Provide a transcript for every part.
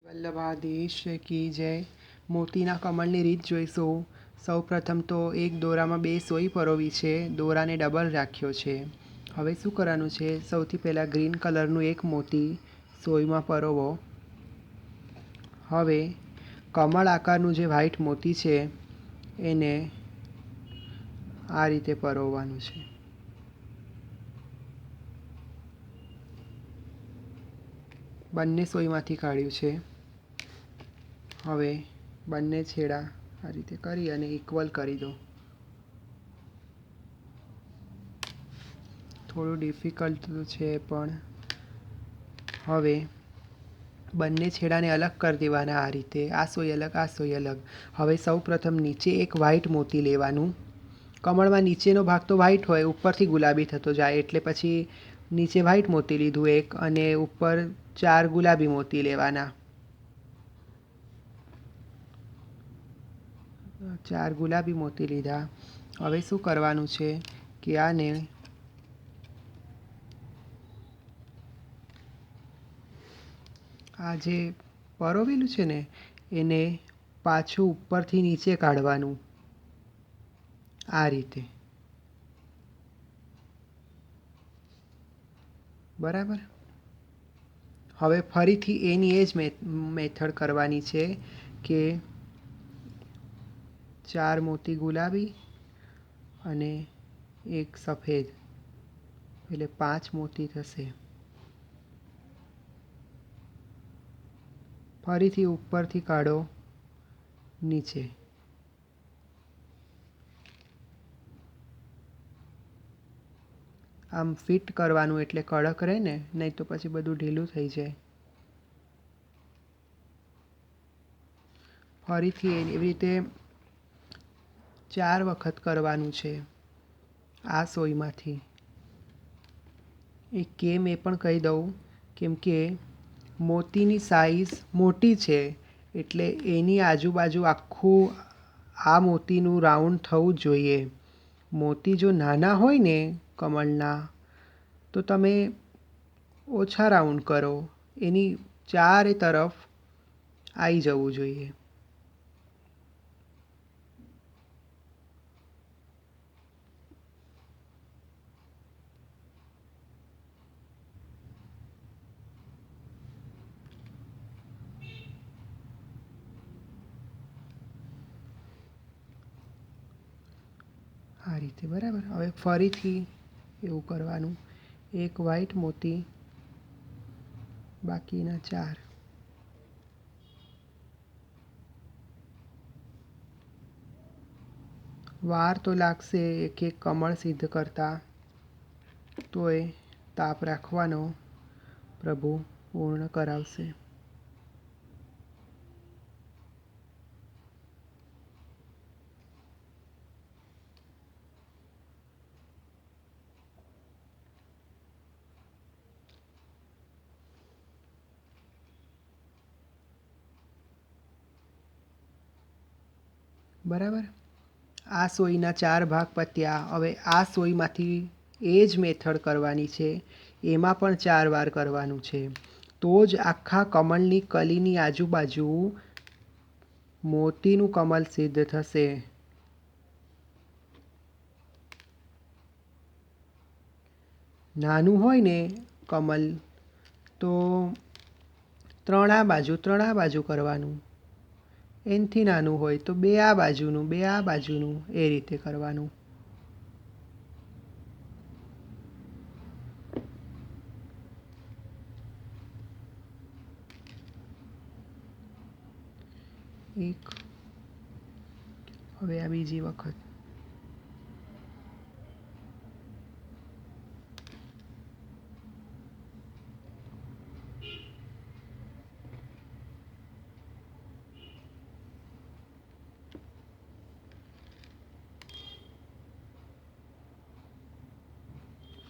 વલ્લભાધીશ કી જય. મોતીના કમળની રીત જોઈશું. સૌપ્રથમ તો એક દોરામાં 2 સોય પરોવી છે, દોરાને ડબલ રાખ્યો છે. હવે શું કરવાનું છે? સૌથી પહેલાં ગ્રીન કલરનું એક મોતી સોયમાં પરોવો. હવે કમળ આકારનું જે વ્હાઈટ મોતી છે એને આ રીતે પરોવવાનું છે. બંને સોયમાંથી કાઢ્યું છે. હવે બંને છેડા આ રીતે કરી અને ઇક્વલ કરી દો. થોડું ડિફિકલ્ટ છે પણ હવે બંને છેડાને અલગ કરી દેવાના આ રીતે. આ સોય અલગ, આ સોય અલગ. હવે સૌ પ્રથમ નીચે એક વ્હાઈટ મોતી લેવાનું. કમળમાં નીચેનો ભાગ તો વ્હાઈટ હોય, ઉપરથી ગુલાબી થતો જાય, એટલે પછી નીચે વ્હાઈટ મોતી લીધું એક અને ઉપર 4 ગુલાબી મોતી લેવાના. 4 ગુલાબી મોતી લીધા. હવે શું કરવાનું છે કે આને આ જે પરોવેલું છે ને એને પાછું ઉપરથી નીચે કાઢવાનું આ રીતે. બરાબર. હવે ફરીથી એની એ જ મેથડ કરવાની છે કે 4 મોતી ગુલાબી અને એક સફેદ, એટલે 5 મોતી થશે. ફરીથી ઉપરથી કાઢો નીચે. આમ ફિટ કરવાનું એટલે કડક રહે ને, નહીં તો પછી બધું ઢીલું થઈ જાય. ફરીથી એવી રીતે 4 વખત કરવાનું છે આ સોયમાંથી. એ કેમ એ પણ કહી દઉં, કેમ કે મોતીની સાઈઝ મોટી છે એટલે એની આજુબાજુ આખું આ મોતીનું રાઉન્ડ થવું જ જોઈએ. મોતી જો નાના હોય ને કમળના તો તમે ઓછા રાઉન્ડ કરો, એની ચારે તરફ આવી જવું જોઈએ. આ રીતે. બરાબર. હવે ફરીથી એવું કરવાનું. એક વ્હાઈટ મોતી, બાકીના 4. વાર તો લાગશે એક એક કમળ સિદ્ધ કરતા, તોય તાપ રાખવાનો, પ્રભુ પૂર્ણ કરાવશે. બરાબર. આ સોયના 4 ભાગ પત્યા. હવે આ સોયમાંથી એ જ મેથડ કરવાની છે, એમાં પણ 4 વાર કરવાનું છે. તો જ આખા કમળની કલીની આજુબાજુ મોતીનું કમળ સિદ્ધ થશે. નાનું હોય ને કમળ તો 3 આ બાજુ, 3 આ બાજુ કરવાનું. એનથી નાનું હોય તો 2 આ બાજુનું, 2 આ બાજુનું, એ રીતે કરવાનું. એક. હવે આ બીજી વખત.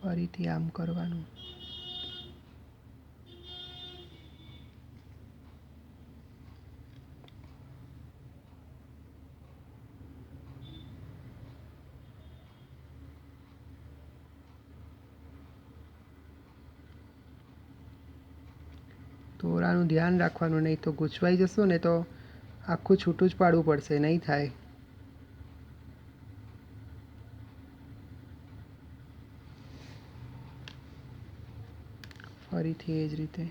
ફરીથી આમ કરવાનું. તોરાનું ધ્યાન રાખવાનું, નહીં તો ગૂંચવાઈ જશું ને તો આખું છૂટું જ પાડવું પડશે, નહીં થાય. ફરીથી એ જ રીતે.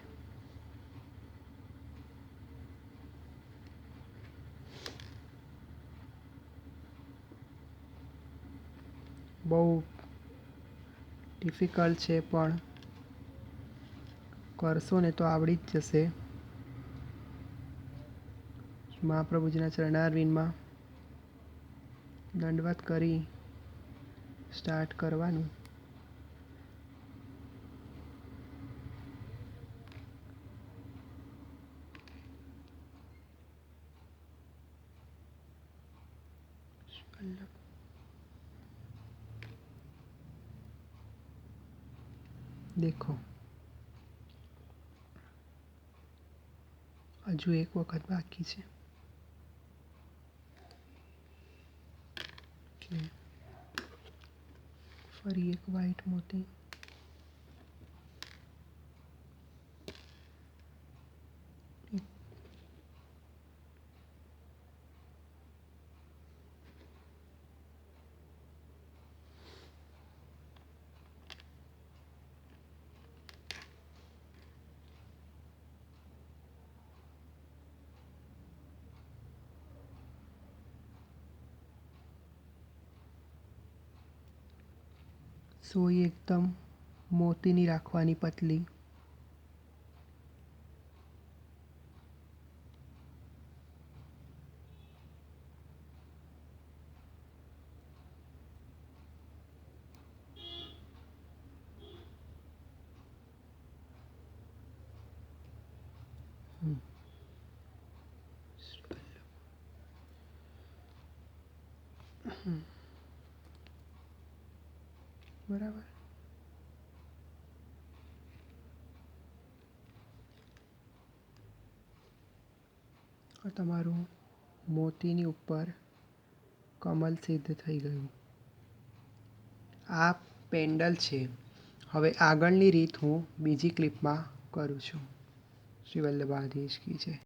બહુ ડિફિકલ્ટ છે પણ કરશો ને તો આવડી જ જશે. મહાપ્રભુજીના ચરણારવિંદમાં દંડવત કરી સ્ટાર્ટ કરવાનું. દેખો, હજુ એક વખત બાકી છે. ફરી એક વ્હાઈટ મોતી. સોય એકદમ મોતીની રાખવાની, પતલી. બરાબર. તમારું મોતીની ઉપર કમલ સિદ્ધ થઈ ગયું. આ પેન્ડલ છે. હવે આગળની રીત હું બીજી ક્લિપમાં કરું છું. શ્રી વલ્લભાધીશ કી જય.